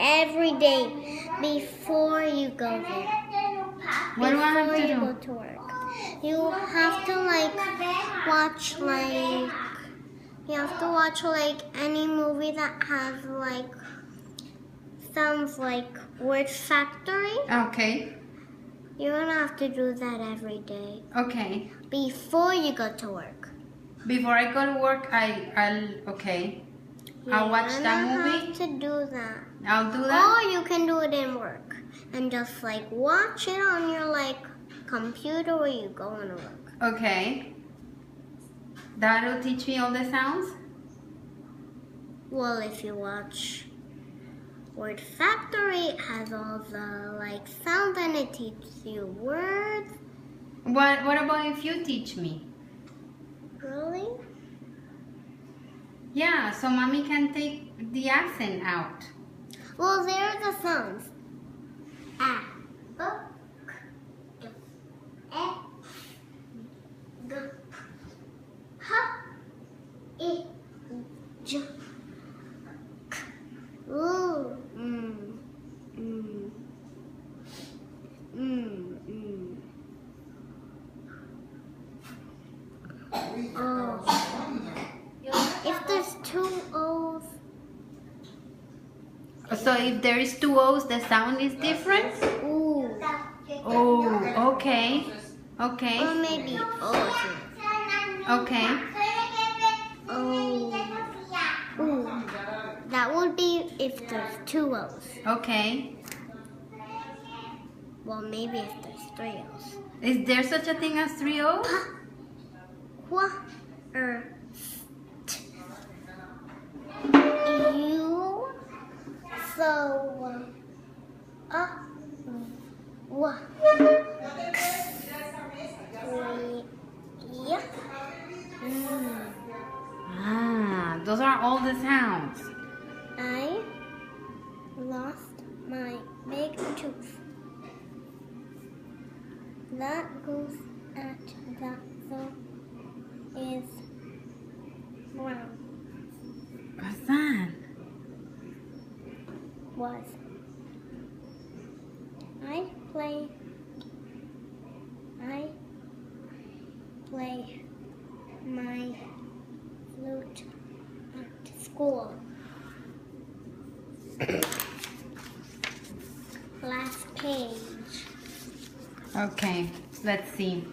every day before you go there. What do I have Before to you do? go to work. You have to watch any movie that has sounds like Word Factory. Okay. You're gonna have to do that every day Okay. before you go to work. Before I go to work, okay. I'll watch that movie. You have to do that. I'll do that. Or you can do it in work and just watch it on your computer where you go to work. Okay. That'll teach me all the sounds? Well, if you watch Word Factory, it has all the sounds and it teaches you words. What about if you teach me? Really? Yeah, so mommy can take the accent out. Well, there are the sounds. A, B, K, D, E, G, H, I, J, K, L, M, N, O. If there's two O's. So if there is two O's, the sound is different? Ooh. Oh, okay. Okay. Or maybe O's. Okay. Oh. Ooh. That would be if there's two O's. Okay. Well, maybe if there's three O's. Is there such a thing as three O's? Qua, t. U. So, wa. Yeah. Ah, those are all the sounds. I lost my big tooth. That goes at that so is brown. What's that? Was. I play my flute at school. Last page. Okay, let's see.